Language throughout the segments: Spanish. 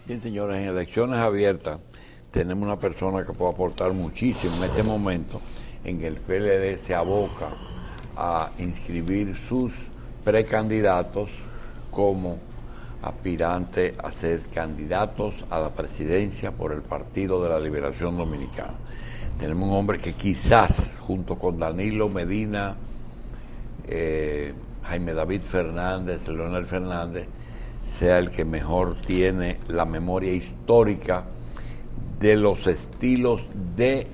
Bien, señores, en elecciones abiertas tenemos una persona que puede aportar muchísimo en este momento en que el PLD se aboca a inscribir sus precandidatos como aspirantes a ser candidatos a la presidencia por el Partido de la Liberación Dominicana. Tenemos un hombre que quizás, junto con Danilo Medina, Jaime David Fernández, Leonel Fernández, sea el que mejor tiene la memoria histórica de los estilos de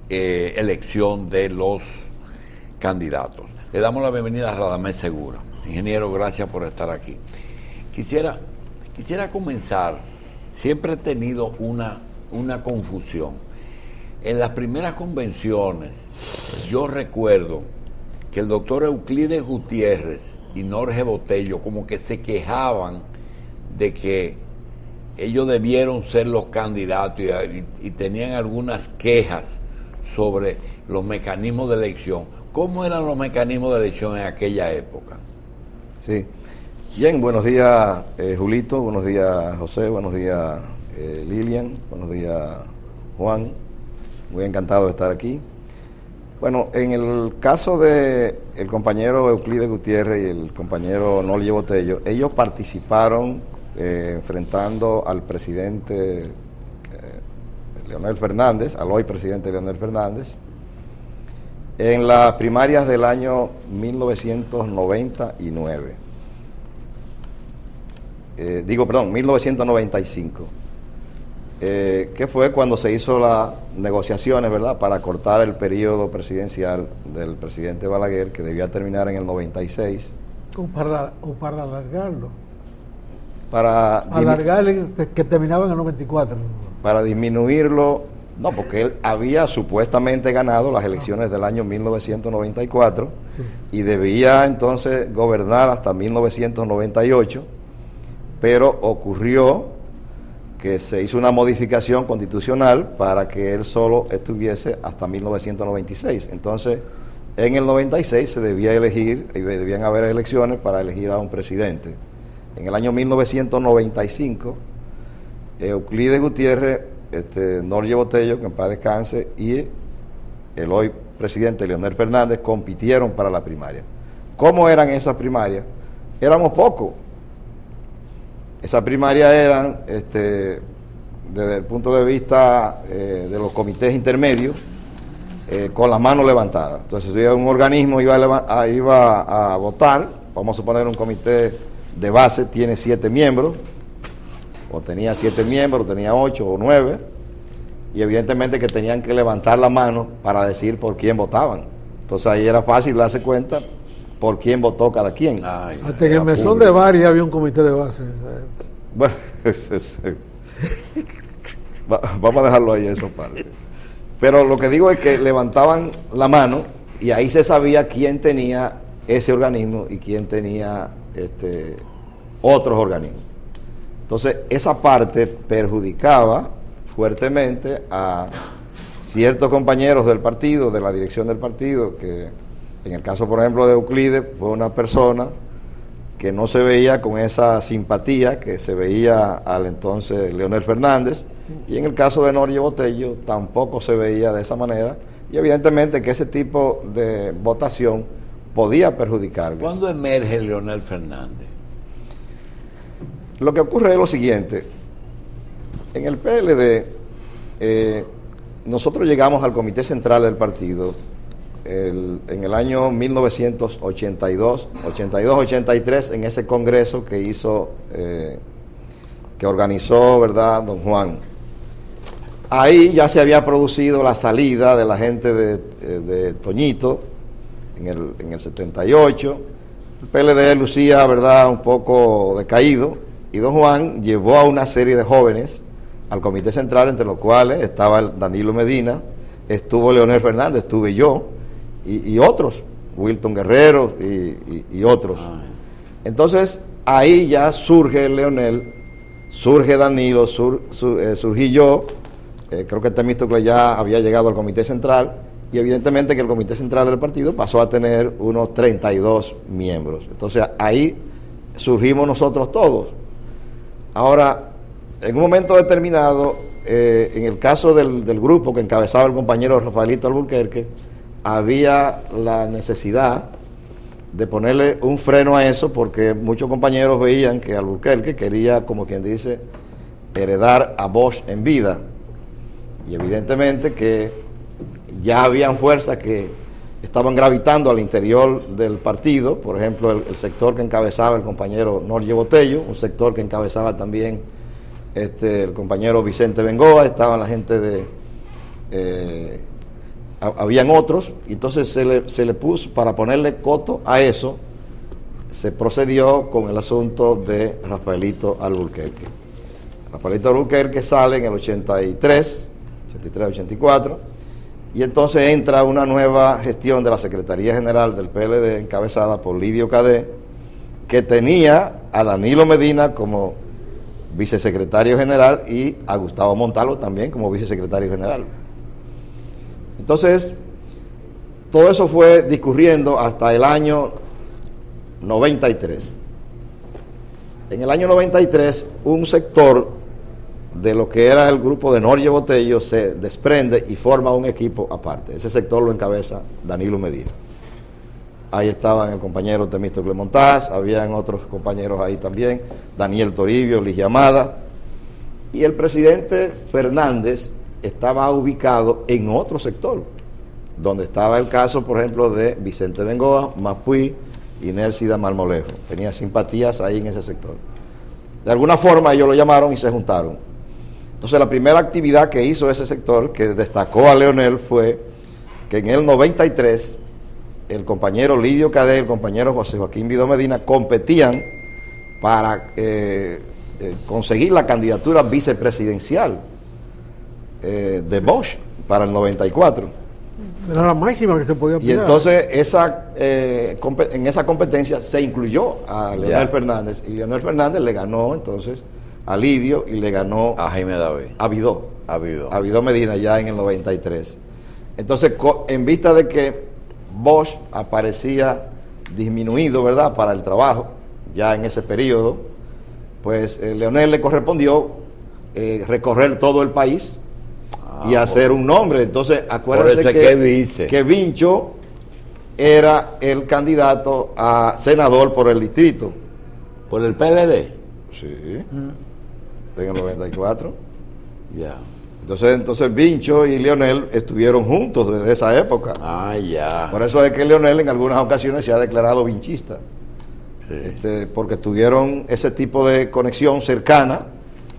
elección de los candidatos. Le damos la bienvenida a Radamés Segura. Ingeniero, gracias por estar aquí. Quisiera comenzar, siempre he tenido una confusión. En las primeras convenciones, yo recuerdo que el doctor Euclides Gutiérrez y Norge Botello como que se quejaban de que ellos debieron ser los candidatos y tenían algunas quejas sobre los mecanismos de elección. ¿Cómo eran los mecanismos de elección en aquella época? Sí. Bien, buenos días Julito, buenos días José, buenos días Lilian, buenos días Juan. Muy encantado de estar aquí. Bueno, en el caso de el compañero Euclides Gutiérrez y el compañero Norge Botello, ellos participaron enfrentando al presidente Leonel Fernández, al hoy presidente Leonel Fernández, en las primarias del año 1999. 1995. Que fue cuando se hizo las negociaciones, ¿verdad?, para cortar el periodo presidencial del presidente Balaguer, que debía terminar en el 96. O para alargarlo. Para alargar que terminaba en el 94. Para disminuirlo, no, porque él había supuestamente ganado las elecciones del año 1994, sí, y debía entonces gobernar hasta 1998, pero ocurrió que se hizo una modificación constitucional para que él solo estuviese hasta 1996. Entonces, en el 96 se debía elegir, debían haber elecciones para elegir a un presidente. En el año 1995, Euclides Gutiérrez, Norge Botello, que en paz descanse, y el hoy presidente Leonel Fernández compitieron para la primaria. ¿Cómo eran esas primarias? Éramos pocos. Esas primarias eran, desde el punto de vista de los comités intermedios, con las manos levantadas. Entonces, si un organismo iba a votar, vamos a suponer un comité de base tiene 7 miembros, o tenía 7 miembros, tenía 8 o 9, y evidentemente que tenían que levantar la mano para decir por quién votaban. Entonces ahí era fácil darse cuenta por quién votó cada quien. Ay, hasta en el mesón de bar había un comité de base. Bueno, vamos a dejarlo ahí, esa parte. Pero lo que digo es que levantaban la mano y ahí se sabía quién tenía ese organismo y quién tenía otros organismos. Entonces, esa parte perjudicaba fuertemente a ciertos compañeros del partido, de la dirección del partido, que en el caso, por ejemplo, de Euclides, fue una persona que no se veía con esa simpatía que se veía al entonces Leonel Fernández, y en el caso de Norge Botello tampoco se veía de esa manera, y evidentemente que ese tipo de votación podía perjudicarles. ¿Cuándo emerge Leonel Fernández? Lo que ocurre es lo siguiente: en el PLD nosotros llegamos al comité central del partido en el año 1982-83, en ese congreso que hizo, que organizó, ¿verdad?, don Juan. Ahí ya se había producido la salida de la gente de Toñito en el 78. El PLD lucía, ¿verdad?, un poco decaído, y don Juan llevó a una serie de jóvenes al comité central, entre los cuales estaba Danilo Medina, estuvo Leonel Fernández, estuve yo, y otros, Wilton Guerrero y otros. Entonces, ahí ya surge Leonel, surge Danilo, surgí yo, creo que Temístocles ya había llegado al comité central, y evidentemente que el comité central del partido pasó a tener unos 32 miembros. Entonces, ahí surgimos nosotros todos. Ahora, en un momento determinado, en el caso del grupo que encabezaba el compañero Rafaelito Alburquerque, había la necesidad de ponerle un freno a eso, porque muchos compañeros veían que Alburquerque quería, como quien dice, heredar a Bosch en vida, y evidentemente que ya habían fuerzas que estaban gravitando al interior del partido, por ejemplo el sector que encabezaba el compañero Norge Botello, un sector que encabezaba también el compañero Vicente Bengoa, estaban la gente de habían otros, y entonces se le puso, para ponerle coto a eso, se procedió con el asunto de Rafaelito Alburquerque. Rafaelito Alburquerque sale en el 83-84, y entonces entra una nueva gestión de la Secretaría General del PLD, encabezada por Lidio Cadé, que tenía a Danilo Medina como vicesecretario general y a Gustavo Montalvo también como vicesecretario general. Entonces, todo eso fue discurriendo hasta el año 93. En el año 93, un sector de lo que era el grupo de Norge Botello se desprende y forma un equipo aparte. Ese sector lo encabeza Danilo Medina. Ahí estaban el compañero Temístocle Montaz, habían otros compañeros ahí también, Daniel Toribio, Ligia Amada, y el presidente Fernández estaba ubicado en otro sector, donde estaba el caso, por ejemplo, de Vicente Bengoa, Mapuí y Nércida Marmolejo. Tenía simpatías ahí en ese sector. De alguna forma ellos lo llamaron y se juntaron. Entonces la primera actividad que hizo ese sector, que destacó a Leonel, fue que en el 93 el compañero Lidio Cadé y el compañero José Joaquín Vidó Medina competían para conseguir la candidatura vicepresidencial de Bosch para el 94. Era la máxima que se podía aspirar. Y entonces en esa competencia se incluyó a Leonel Fernández, y Leonel Fernández le ganó entonces a Lidio y le ganó a Jaime David, a Vidó Medina ya en el 93. Entonces, en vista de que Bosch aparecía disminuido, ¿verdad?, para el trabajo ya en ese periodo, pues Leonel le correspondió recorrer todo el país y hacer un nombre. Entonces, acuérdense que Vincho era el candidato a senador por el distrito. ¿Por el PLD? Sí. En el 94. Ya. Entonces Vincho y Leonel estuvieron juntos desde esa época. Ya. Por eso es que Leonel en algunas ocasiones se ha declarado vinchista. Sí. Porque tuvieron ese tipo de conexión cercana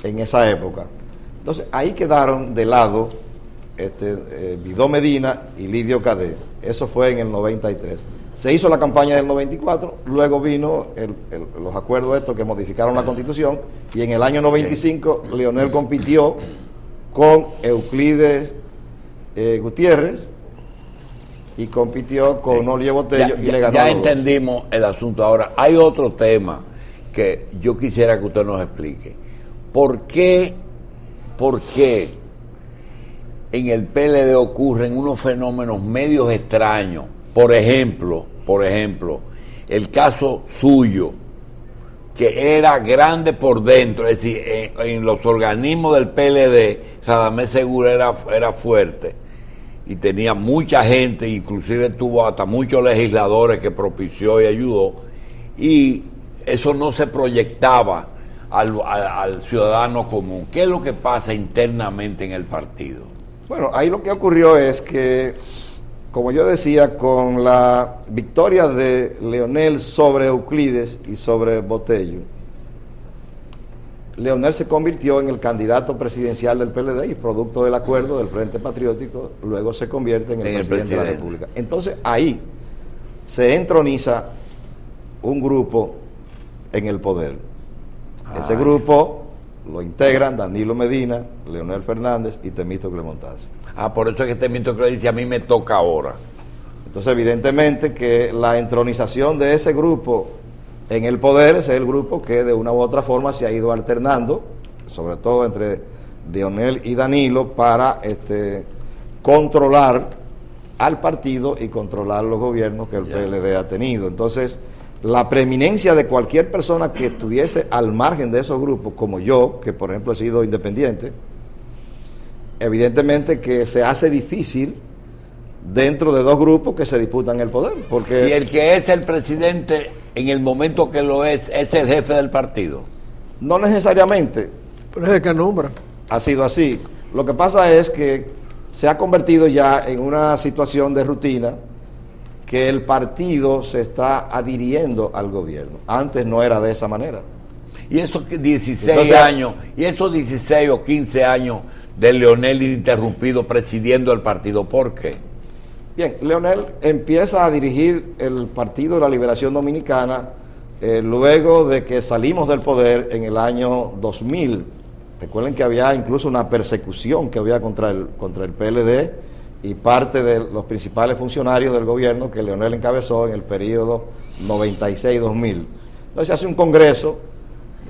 en esa época. Entonces ahí quedaron de lado Vidó Medina y Lidio Cadé. Eso fue en el 93. Se hizo la campaña del 94, luego vino los acuerdos estos que modificaron la Constitución, y en el año 95 Leonel compitió con Euclides Gutiérrez y compitió con Norge Botello y le ganó. Ya entendimos el asunto. Ahora, hay otro tema que yo quisiera que usted nos explique. ¿Por qué en el PLD ocurren unos fenómenos medios extraños? Por ejemplo, el caso suyo, que era grande por dentro, es decir, en los organismos del PLD, Radamés Seguro era fuerte y tenía mucha gente, inclusive tuvo hasta muchos legisladores que propició y ayudó, y eso no se proyectaba al ciudadano común. ¿Qué es lo que pasa internamente en el partido? Bueno, ahí lo que ocurrió es que, como yo decía, con la victoria de Leonel sobre Euclides y sobre Botello, Leonel se convirtió en el candidato presidencial del PLD y producto del acuerdo del Frente Patriótico, luego se convierte en el presidente de la República. Entonces ahí se entroniza un grupo en el poder. Ese grupo lo integran Danilo Medina, Leonel Fernández y Temístocle Montaz. Por eso es que Temístocle dice: a mí me toca ahora. Entonces, evidentemente que la entronización de ese grupo en el poder es el grupo que de una u otra forma se ha ido alternando, sobre todo entre Leonel y Danilo, para controlar al partido y controlar los gobiernos que el PLD ha tenido. Entonces, la preeminencia de cualquier persona que estuviese al margen de esos grupos, como yo, que por ejemplo he sido independiente, evidentemente que se hace difícil dentro de dos grupos que se disputan el poder. Porque y el que es el presidente en el momento que lo es el jefe del partido. no necesariamente Pero es el que nombra. ha sido así. Lo que pasa es que se ha convertido ya en una situación de rutina que el partido se está adhiriendo al gobierno. Antes no era de esa manera. Y esos 16 años, y esos 16 o 15 años de Leonel ininterrumpido presidiendo el partido, ¿por qué? Bien, Leonel empieza a dirigir el Partido de la Liberación Dominicana luego de que salimos del poder en el año 2000. Recuerden que había incluso una persecución que había contra el PLD y parte de los principales funcionarios del gobierno que Leonel encabezó en el periodo 96-2000. Entonces se hace un congreso,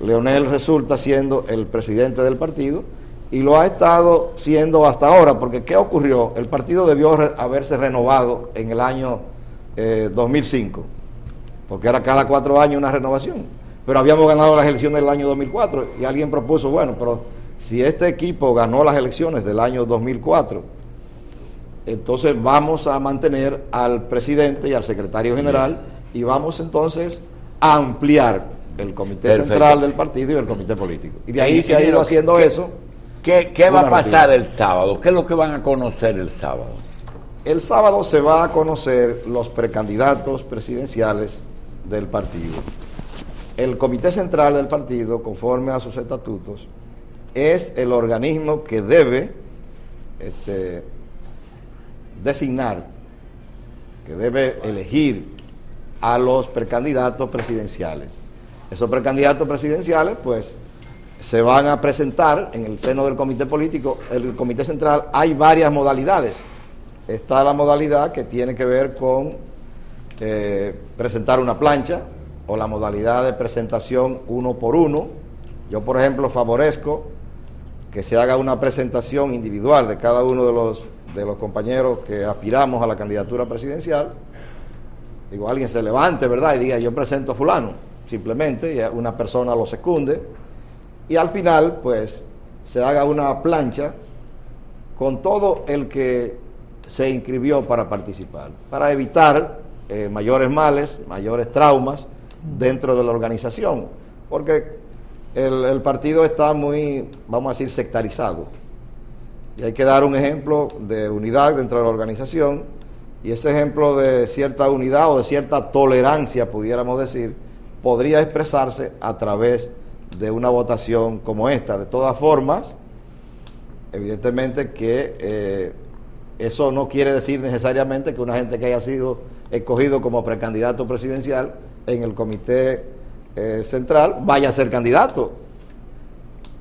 Leonel resulta siendo el presidente del partido y lo ha estado siendo hasta ahora, porque ¿qué ocurrió? El partido debió haberse renovado en el año 2005, porque era cada 4 años una renovación, pero habíamos ganado las elecciones del año 2004 y alguien propuso, bueno, pero si este equipo ganó las elecciones del año 2004, entonces vamos a mantener al presidente y al secretario general y vamos entonces a ampliar el comité central del partido y el comité político. Y de ahí se ha ido haciendo eso. ¿Qué va a pasar el sábado? ¿Qué es lo que van a conocer el sábado? El sábado se va a conocer los precandidatos presidenciales del partido. El comité central del partido, conforme a sus estatutos, es el organismo que debe designar, que debe elegir a los precandidatos presidenciales. Esos precandidatos presidenciales, pues, se van a presentar en el seno del comité político, el comité central. Hay varias modalidades. Está la modalidad que tiene que ver con presentar una plancha, o la modalidad de presentación 1 por 1. Yo, por ejemplo, favorezco que se haga una presentación individual de cada uno de los compañeros que aspiramos a la candidatura presidencial. Digo, alguien se levante, ¿verdad?, y diga, yo presento a fulano, simplemente, y una persona lo secunde, y al final, pues, se haga una plancha con todo el que se inscribió para participar, para evitar mayores males, mayores traumas dentro de la organización, porque el partido está muy, vamos a decir, sectarizado, y hay que dar un ejemplo de unidad dentro de la organización, y ese ejemplo de cierta unidad o de cierta tolerancia, pudiéramos decir, podría expresarse a través de una votación como esta. De todas formas, evidentemente que eso no quiere decir necesariamente que una gente que haya sido escogido como precandidato presidencial en el comité central vaya a ser candidato,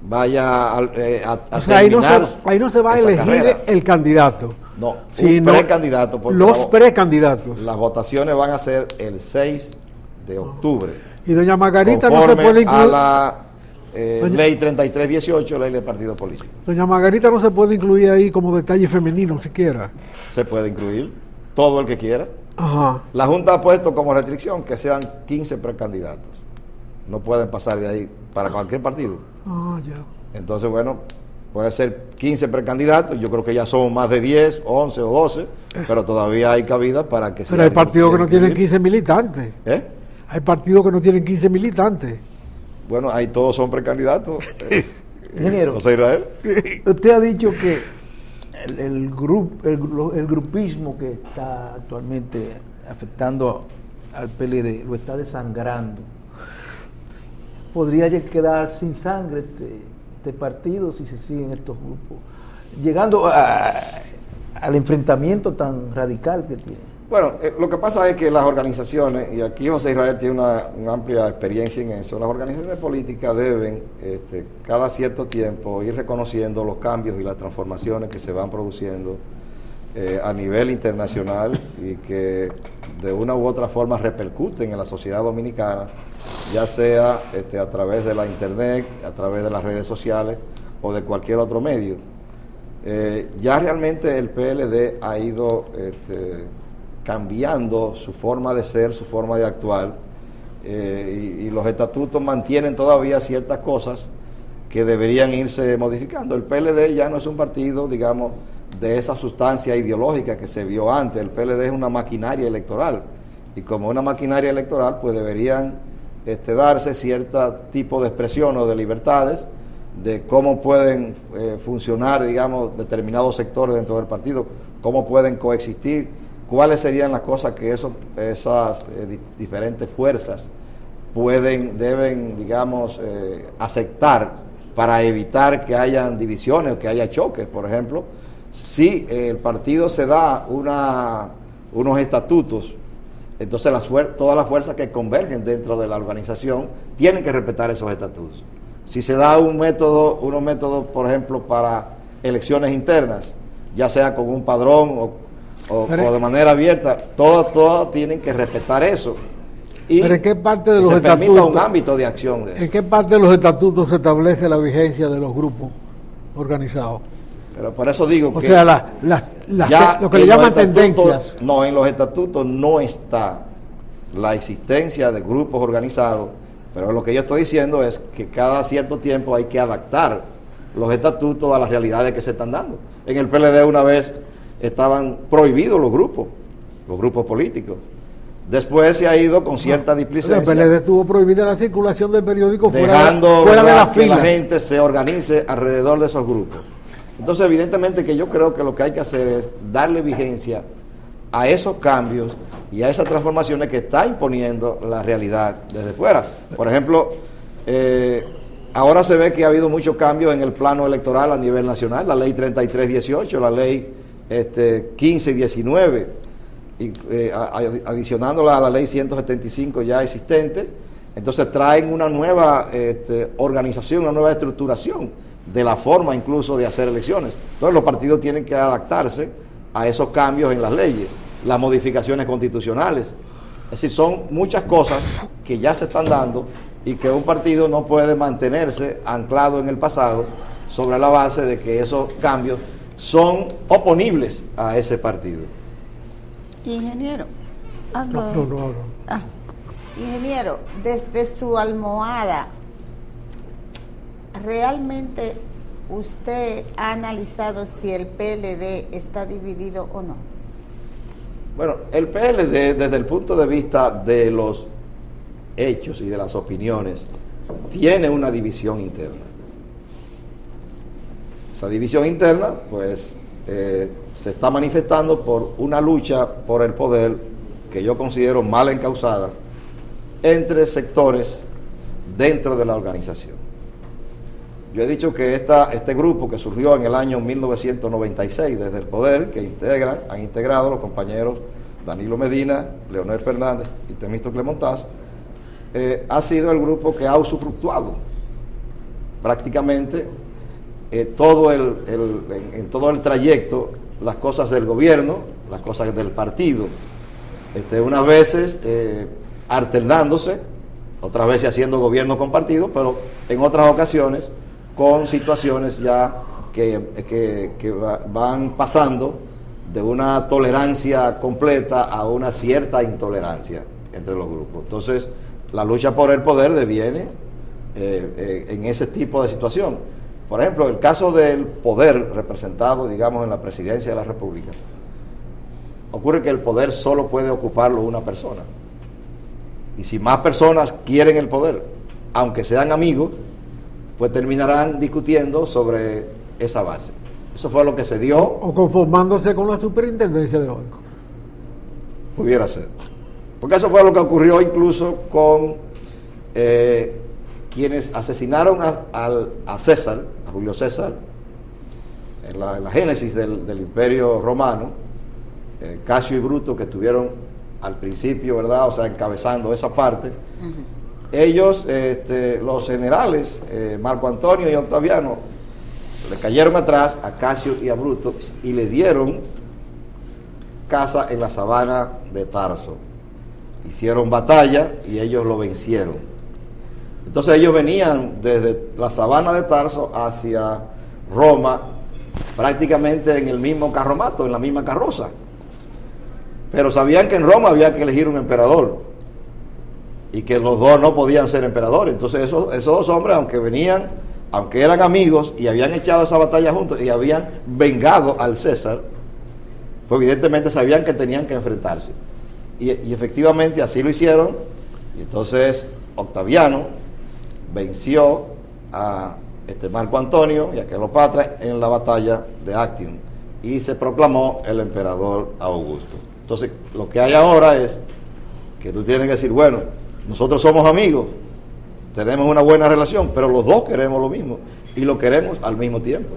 vaya a o sea, ahí no se va a elegir carrera. El candidato. No, un precandidato. Los precandidatos. Las votaciones van a ser el 6 de octubre. Y doña Margarita no se puede incluir a la ley 3318, ley del partido político. Doña Margarita no se puede incluir ahí como detalle femenino siquiera. Se puede incluir todo el que quiera. Ajá. La Junta ha puesto como restricción que sean 15 precandidatos. No pueden pasar de ahí para cualquier partido. Ah, ya. Entonces, bueno, puede ser 15 precandidatos. Yo creo que ya son más de 10, 11 o 12, pero todavía hay cabida para que... Pero hay partidos que no tienen 15 militantes. ¿Eh? Hay partidos que no tienen 15 militantes. Bueno, ahí todos son precandidatos. Ingeniero, ¿No sé, Israel? Usted ha dicho que el grupismo que está actualmente afectando al PLD lo está desangrando. ¿Podría quedar sin sangre este partido si se siguen estos grupos? Llegando al enfrentamiento tan radical que tiene. Bueno, lo que pasa es que las organizaciones, y aquí José Israel tiene una amplia experiencia en eso, las organizaciones políticas deben cada cierto tiempo ir reconociendo los cambios y las transformaciones que se van produciendo a nivel internacional y que de una u otra forma repercuten en la sociedad dominicana, ya sea a través de la internet, a través de las redes sociales o de cualquier otro medio. Ya realmente el PLD ha ido cambiando su forma de ser, su forma de actuar, y los estatutos mantienen todavía ciertas cosas que deberían irse modificando. El PLD ya no es un partido, digamos, de esa sustancia ideológica que se vio antes. El PLD es una maquinaria electoral, y como una maquinaria electoral, pues deberían darse cierto tipo de expresión o de libertades de cómo pueden funcionar, digamos, determinados sectores dentro del partido, cómo pueden coexistir, cuáles serían las cosas que esas diferentes fuerzas deben, digamos, aceptar para evitar que hayan divisiones o que haya choques. Por ejemplo, si el partido se da unos estatutos, entonces todas las fuerzas que convergen dentro de la organización tienen que respetar esos estatutos. Si se da unos métodos, por ejemplo, para elecciones internas, ya sea con un padrón o de manera abierta, todas tienen que respetar eso. Y ¿pero en qué parte de los se permita estatutos, un ámbito de acción de eso? ¿en qué parte de los estatutos se establece la vigencia de los grupos organizados? Pero por eso digo O que sea, lo que le llaman tendencias. No, en los estatutos no está la existencia de grupos organizados, pero lo que yo estoy diciendo es que cada cierto tiempo hay que adaptar los estatutos a las realidades que se están dando. En el PLD una vez estaban prohibidos los grupos políticos. Después se ha ido con cierta displicencia. El PLD estuvo prohibida la circulación del periódico dejando fuera de la que fila. la gente se organice alrededor de esos grupos. Entonces, evidentemente que yo creo que lo que hay que hacer es darle vigencia a esos cambios y a esas transformaciones que está imponiendo la realidad desde fuera. Por ejemplo, ahora se ve que ha habido muchos cambios en el plano electoral a nivel nacional, la ley 3318, la ley 1519, adicionándola a la ley 175 ya existente. Entonces traen una nueva organización, una nueva estructuración de la forma incluso de hacer elecciones. Entonces los partidos tienen que adaptarse a esos cambios en las leyes, las modificaciones constitucionales. Es decir, son muchas cosas que ya se están dando y que un partido no puede mantenerse anclado en el pasado sobre la base de que esos cambios son oponibles a ese partido. Ingeniero, No. ingeniero, desde su almohada, ¿realmente usted ha analizado si el PLD está dividido o no? Bueno, el PLD, desde el punto de vista de los hechos y de las opiniones, tiene una división interna. Esa división interna, pues, se está manifestando por una lucha por el poder que yo considero mal encausada entre sectores dentro de la organización. Yo he dicho que este grupo que surgió en el año 1996 desde el poder, que han integrado los compañeros Danilo Medina, Leonel Fernández y Temístocle Montaz, ha sido el grupo que ha usufructuado prácticamente en todo el trayecto las cosas del gobierno, las cosas del partido, unas veces alternándose, otras veces haciendo gobierno con partido, pero en otras ocasiones con situaciones ya que van pasando de una tolerancia completa a una cierta intolerancia entre los grupos. Entonces, la lucha por el poder deviene en ese tipo de situación. Por ejemplo, el caso del poder representado, digamos, en la presidencia de la República, ocurre que el poder solo puede ocuparlo una persona. Y si más personas quieren el poder, aunque sean amigos, pues terminarán discutiendo sobre esa base. Eso fue lo que se dio. O conformándose con la superintendencia de banco. Pudiera ser. Porque eso fue lo que ocurrió incluso con quienes asesinaron a César, a Julio César, en la génesis del Imperio Romano, Casio y Bruto, que estuvieron al principio, ¿verdad? O sea, encabezando esa parte. Uh-huh. Ellos, los generales, Marco Antonio y Octaviano, le cayeron atrás a Casio y a Bruto y le dieron caza en la sabana de Tarso. Hicieron batalla y ellos lo vencieron. Entonces ellos venían desde la sabana de Tarso hacia Roma, prácticamente en el mismo carromato, en la misma carroza. Pero sabían que en Roma había que elegir un emperador. y que los dos no podían ser emperadores. Entonces esos dos hombres, aunque eran amigos y habían echado esa batalla juntos y habían vengado al César, pues evidentemente sabían que tenían que enfrentarse. Y efectivamente así lo hicieron. Y entonces Octaviano venció a Marco Antonio y a Cleopatra en la batalla de Actium y se proclamó el emperador Augusto. Entonces lo que hay ahora es que tú tienes que decir, bueno, nosotros somos amigos, tenemos una buena relación, pero los dos queremos lo mismo y lo queremos al mismo tiempo.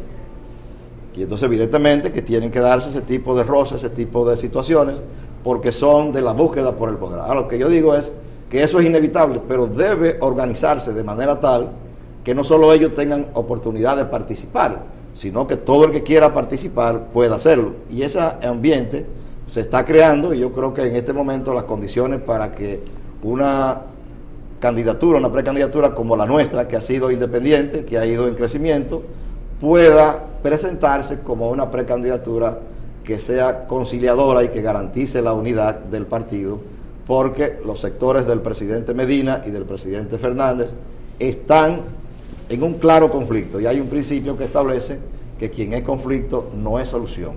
Y entonces evidentemente que tienen que darse ese tipo de roces, ese tipo de situaciones, porque son de la búsqueda por el poder. Ahora, lo que yo digo es que eso es inevitable, pero debe organizarse de manera tal que no solo ellos tengan oportunidad de participar, sino que todo el que quiera participar pueda hacerlo. Y ese ambiente se está creando, y yo creo que en este momento las condiciones para que una candidatura, una precandidatura como la nuestra, que ha sido independiente, que ha ido en crecimiento, pueda presentarse como una precandidatura que sea conciliadora y que garantice la unidad del partido, porque los sectores del presidente Medina y del presidente Fernández están en un claro conflicto, y hay un principio que establece que quien es conflicto no es solución.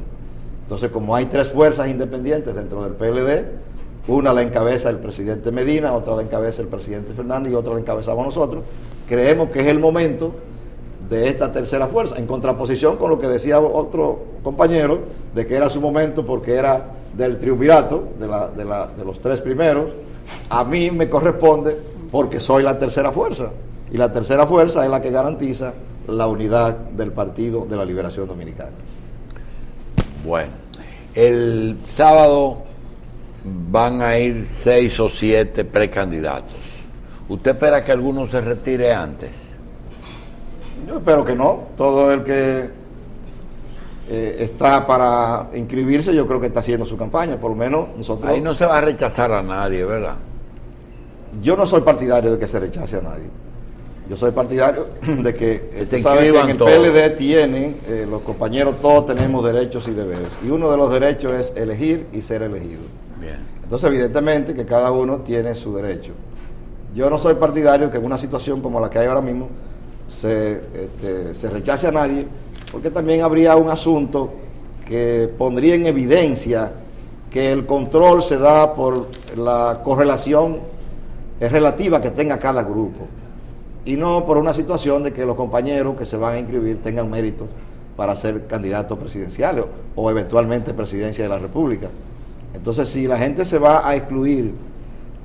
Entonces, como hay tres fuerzas independientes dentro del PLD, una la encabeza el presidente Medina, otra la encabeza el presidente Fernández y otra la encabezamos nosotros, creemos que es el momento de esta tercera fuerza, en contraposición con lo que decía otro compañero, de que era su momento porque era del triunvirato, de los tres primeros. A mí me corresponde porque soy la tercera fuerza, y la tercera fuerza es la que garantiza la unidad del Partido de la Liberación Dominicana. Bueno, el sábado van a ir 6 o 7 precandidatos. ¿Usted espera que alguno se retire antes? Yo espero que no. Todo el que está para inscribirse, yo creo que está haciendo su campaña. Por lo menos nosotros... Ahí no se va a rechazar a nadie, ¿verdad? Yo no soy partidario de que se rechace a nadie. Yo soy partidario de que se sabe que en el todos. PLD tienen, los compañeros todos tenemos derechos y deberes. Y uno de los derechos es elegir y ser elegido. Bien. Entonces, evidentemente que cada uno tiene su derecho. Yo no soy partidario que en una situación como la que hay ahora mismo se rechace a nadie, porque también habría un asunto que pondría en evidencia que el control se da por la correlación relativa que tenga cada grupo, y no por una situación de que los compañeros que se van a inscribir tengan méritos para ser candidatos presidenciales o eventualmente presidencia de la República. Entonces, si la gente se va a excluir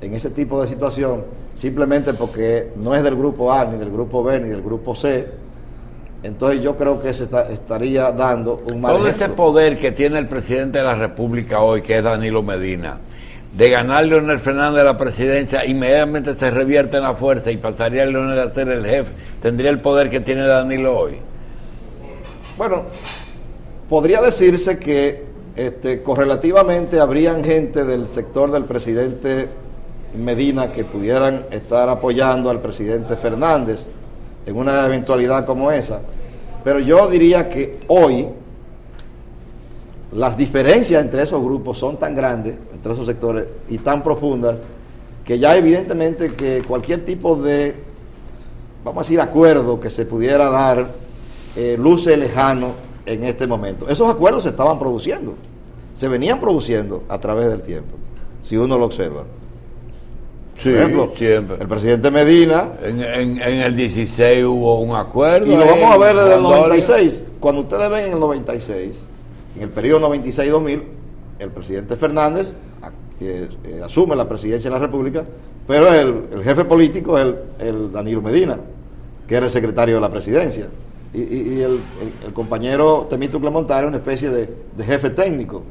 en ese tipo de situación simplemente porque no es del grupo A, ni del grupo B, ni del grupo C, entonces yo creo que se estaría dando un mal Todo ejemplo. ese poder que tiene el presidente de la República hoy, que es Danilo Medina, de ganar Leonel Fernández la presidencia, inmediatamente se revierte en la fuerza y pasaría Leonel a ser el jefe. ¿Tendría el poder que tiene Danilo hoy? Bueno, podría decirse que correlativamente habrían gente del sector del presidente Medina que pudieran estar apoyando al presidente Fernández en una eventualidad como esa, pero yo diría que hoy las diferencias entre esos grupos son tan grandes, entre esos sectores, y tan profundas, que ya evidentemente que cualquier tipo de, vamos a decir, acuerdo que se pudiera dar, luce lejano en este momento. Esos acuerdos se estaban produciendo, se venían produciendo a través del tiempo, si uno lo observa. Sí, Por ejemplo, siempre. el presidente Medina, En el 16 hubo un acuerdo. y lo vamos a ver desde el 96, cuando ustedes ven en el 96, en el periodo 96-2000, el presidente Fernández asume la presidencia de la República, pero el jefe político es el Danilo Medina, que era el secretario de la presidencia, y el compañero Temístocle Montario, una especie de jefe técnico.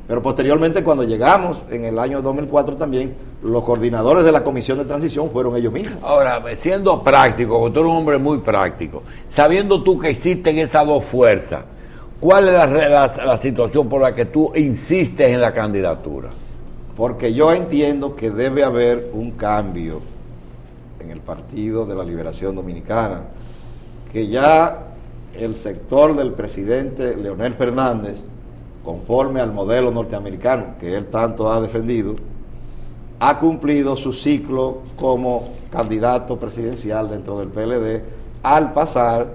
Pero posteriormente, cuando llegamos en el año 2004 también, los coordinadores de la comisión de transición fueron ellos mismos. Ahora, siendo práctico, porque tú eres un hombre muy práctico, sabiendo tú que existen esas dos fuerzas, ¿cuál es la situación por la que tú insistes en la candidatura? Porque yo entiendo que debe haber un cambio en el Partido de la Liberación Dominicana, que ya el sector del presidente Leonel Fernández, conforme al modelo norteamericano que él tanto ha defendido, ha cumplido su ciclo como candidato presidencial dentro del PLD al pasar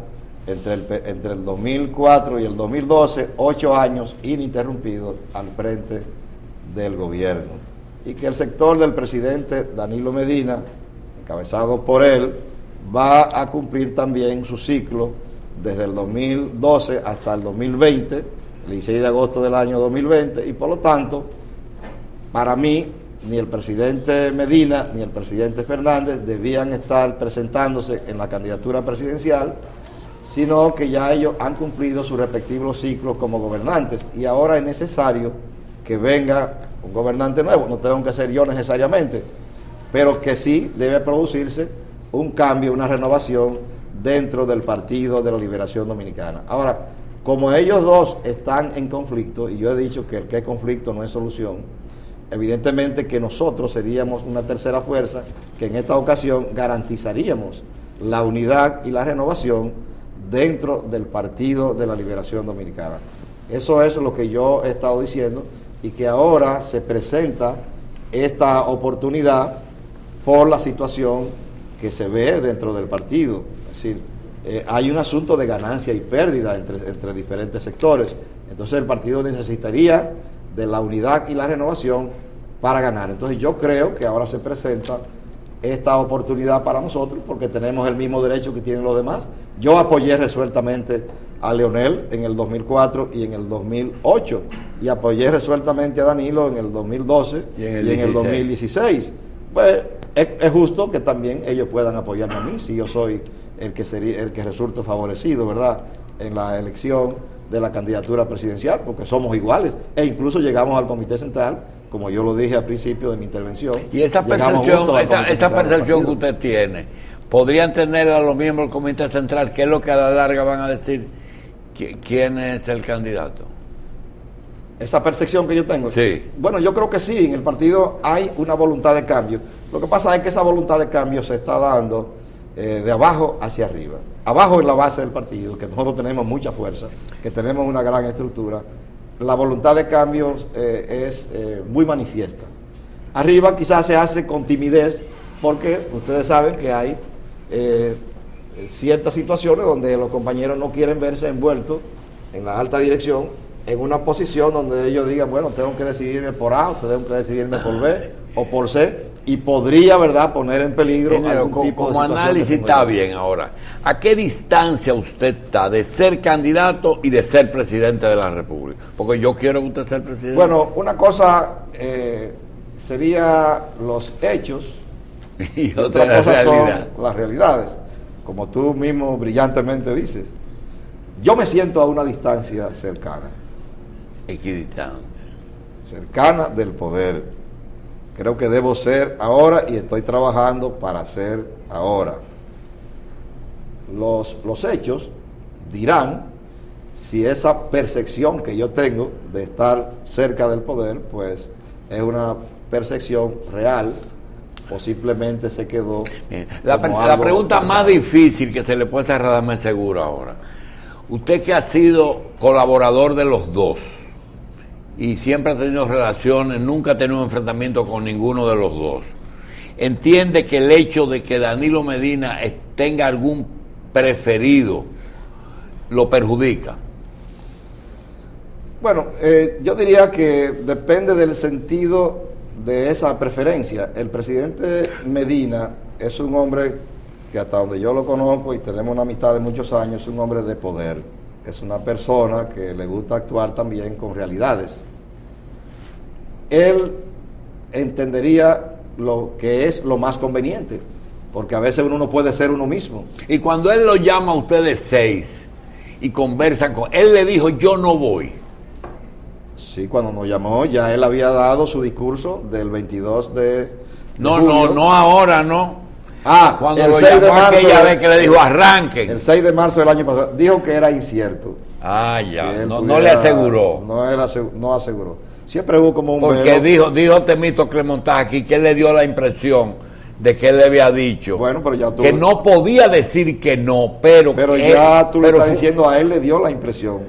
entre el 2004 y el 2012, 8 años ininterrumpidos al frente del gobierno. Y que el sector del presidente Danilo Medina, encabezado por él, va a cumplir también su ciclo desde el 2012 hasta el 2020, el 16 de agosto del año 2020, y por lo tanto, para mí, ni el presidente Medina ni el presidente Fernández debían estar presentándose en la candidatura presidencial, sino que ya ellos han cumplido sus respectivos ciclos como gobernantes, y ahora es necesario que venga un gobernante nuevo. No tengo que ser yo necesariamente, pero que sí debe producirse un cambio, una renovación dentro del Partido de la Liberación Dominicana. Ahora, como ellos dos están en conflicto, y yo he dicho que el que es conflicto no es solución, evidentemente que nosotros seríamos una tercera fuerza que en esta ocasión garantizaríamos la unidad y la renovación dentro del Partido de la Liberación Dominicana. Eso es lo que yo he estado diciendo, y que ahora se presenta esta oportunidad por la situación que se ve dentro del partido. Es decir, hay un asunto de ganancia y pérdida entre diferentes sectores. Entonces el partido necesitaría de la unidad y la renovación para ganar. Entonces yo creo que ahora se presenta esta oportunidad para nosotros, porque tenemos el mismo derecho que tienen los demás. Yo apoyé resueltamente a Leonel en el 2004 y en el 2008, y apoyé resueltamente a Danilo en el 2012 y en el 2016. Pues es justo que también ellos puedan apoyarme a mí, si yo soy el que resulte favorecido, ¿verdad?, en la elección de la candidatura presidencial, porque somos iguales, e incluso llegamos al Comité Central, como yo lo dije al principio de mi intervención. Y esa percepción que usted tiene, ¿podrían tener a los miembros del Comité Central, qué es lo que a la larga van a decir quién es el candidato? Esa percepción que yo tengo. Sí. Bueno, yo creo que sí, en el partido hay una voluntad de cambio. Lo que pasa es que esa voluntad de cambio se está dando de abajo hacia arriba. Abajo en la base del partido, que nosotros tenemos mucha fuerza, que tenemos una gran estructura, la voluntad de cambio es muy manifiesta. Arriba quizás se hace con timidez, porque ustedes saben que hay ciertas situaciones donde los compañeros no quieren verse envueltos en la alta dirección en una posición donde ellos digan, bueno, tengo que decidirme por A, o tengo que decidirme por B o por C, y podría, ¿verdad?, poner en peligro algún tipo de situación. Como análisis está bien ahora. ¿A qué distancia usted está de ser candidato y de ser presidente de la República? Porque yo quiero que usted sea presidente. Bueno, una cosa sería los hechos y otra cosa son las realidades. Como tú mismo brillantemente dices, yo me siento a una distancia cercana. Equidistante. Cercana del poder. Creo que debo ser ahora, y estoy trabajando para ser ahora. Los hechos dirán si esa percepción que yo tengo de estar cerca del poder, pues es una percepción real, o simplemente se quedó. La pregunta más difícil que se le puede hacer a Radamés Seguro ahora. Usted que ha sido colaborador de los dos y siempre ha tenido relaciones, nunca ha tenido un enfrentamiento con ninguno de los dos, ¿entiende que el hecho de que Danilo Medina tenga algún preferido lo perjudica? Bueno, yo diría que depende del sentido de esa preferencia. El presidente Medina es un hombre que, hasta donde yo lo conozco y tenemos una amistad de muchos años, es un hombre de poder. Es una persona que le gusta actuar también con realidades. Él entendería lo que es lo más conveniente, porque a veces uno no puede ser uno mismo. Y cuando él lo llama a ustedes 6 y conversan con él, le dijo, yo no voy. Sí, cuando nos llamó, ya él había dado su discurso del 22 de No, julio. no ahora, no. Cuando el lo 6 de llamó marzo, aquella vez que le dijo, arranquen. El 6 de marzo del año pasado, dijo que era incierto. Ya, no le aseguró. No aseguró. Siempre hubo como un Porque velo. dijo Temito Clemontaje aquí que él le dio la impresión de que él le había dicho Bueno, pero ya tú, que no podía decir que no, pero ya tú le estás diciendo, a él le dio la impresión.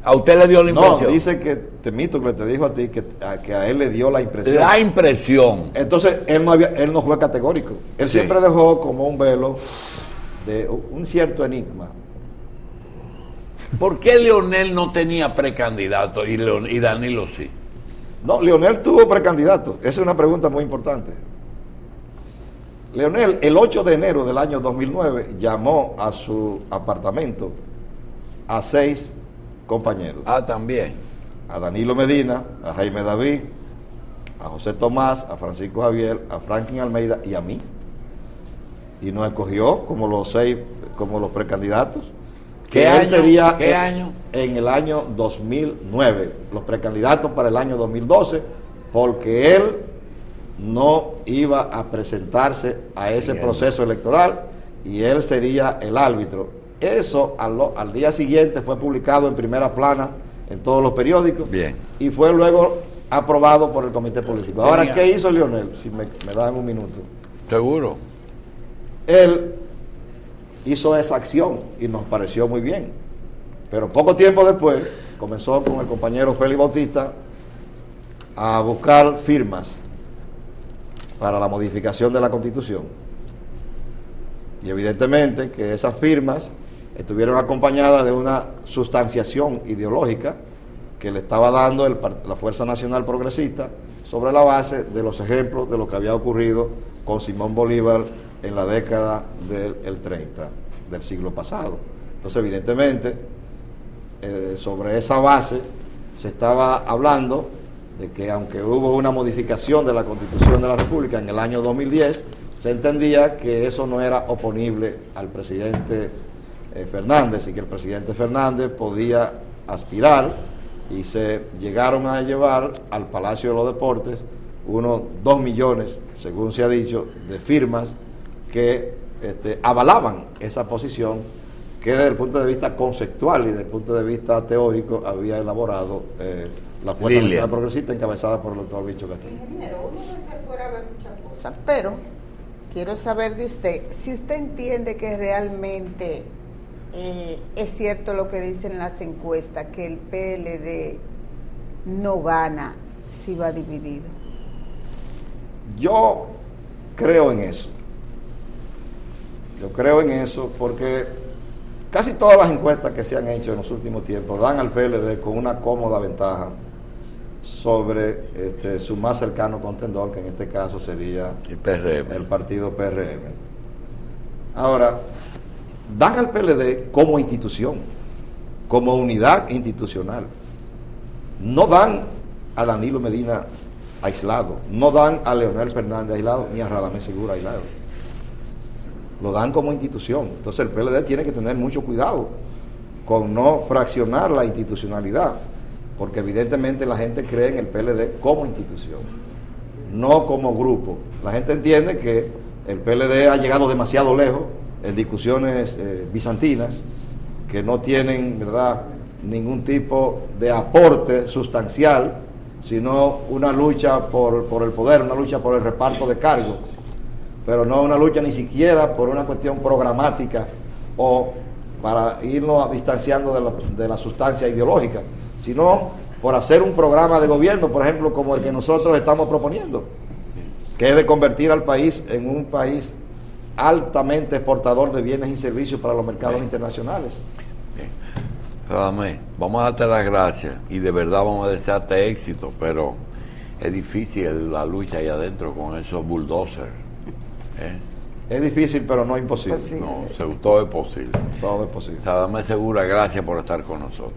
A usted le dio la impresión. No, dice que Temístocle te dijo a ti que a él le dio la impresión. La impresión. Entonces, él no fue categórico. Él Sí. siempre dejó como un velo de un cierto enigma. ¿Por qué Leonel no tenía precandidato y Danilo sí? No, Leonel tuvo precandidato. Esa es una pregunta muy importante. Leonel, el 8 de enero del año 2009, llamó a su apartamento a 6 compañeros. Ah, también. A Danilo Medina, a Jaime David, a José Tomás, a Francisco Javier, a Franklin Almeida y a mí. Y nos escogió como los 6, como los precandidatos. ¿Qué Que él año? sería ¿Qué año? En el año 2009. Los precandidatos para el año 2012, porque él no iba a presentarse a ese proceso electoral y él sería el árbitro. Eso al día siguiente fue publicado en primera plana en todos los periódicos. Bien. Y fue luego aprobado por el comité político. Ahora, Tenía- ¿qué hizo Leonel? Si me dan un minuto. ¿Seguro? Él hizo esa acción y nos pareció muy bien. Pero poco tiempo después comenzó con el compañero Félix Bautista a buscar firmas para la modificación de la Constitución. Y evidentemente que esas firmas estuvieron acompañadas de una sustanciación ideológica que le estaba dando la Fuerza Nacional Progresista sobre la base de los ejemplos de lo que había ocurrido con Simón Bolívar en la década del 30 del siglo pasado. Entonces, evidentemente, sobre esa base se estaba hablando de que aunque hubo una modificación de la Constitución de la República en el año 2010, se entendía que eso no era oponible al presidente Fernández y que el presidente Fernández podía aspirar, y se llegaron a llevar al Palacio de los Deportes unos 2 millones, según se ha dicho, de firmas que avalaban esa posición que desde el punto de vista conceptual y desde el punto de vista teórico había elaborado la Fuerza Lilian. Nacional Progresista encabezada por el doctor Bicho Castillo. Ingeniero, uno desde fuera ve muchas cosas, pero quiero saber de usted, si usted entiende que realmente es cierto lo que dicen las encuestas, que el PLD no gana si va dividido. Yo creo en eso. Yo creo en eso porque casi todas las encuestas que se han hecho en los últimos tiempos dan al PLD con una cómoda ventaja sobre su más cercano contendor, que en este caso sería El PRM. el partido PRM. Ahora, dan al PLD como institución, como unidad institucional. No dan a Danilo Medina aislado, no dan a Leonel Fernández aislado, ni a Radamés Segura aislado. Lo dan como institución. Entonces el PLD tiene que tener mucho cuidado con no fraccionar la institucionalidad, porque evidentemente la gente cree en el PLD como institución, no como grupo. La gente entiende que el PLD ha llegado demasiado lejos en discusiones bizantinas que no tienen, ¿verdad?, ningún tipo de aporte sustancial, sino una lucha por el poder, una lucha por el reparto de cargos, pero no una lucha ni siquiera por una cuestión programática o para irnos distanciando de la sustancia ideológica, sino por hacer un programa de gobierno, por ejemplo, como el que nosotros estamos proponiendo, que es de convertir al país en un país altamente exportador de bienes y servicios para los mercados internacionales. Radamés, vamos a darte las gracias y de verdad vamos a desearte éxito, pero es difícil la lucha ahí adentro con esos bulldozers. Es difícil, pero no imposible. Pues sí. No, todo es posible. Todo es posible. Radamés Segura, gracias por estar con nosotros.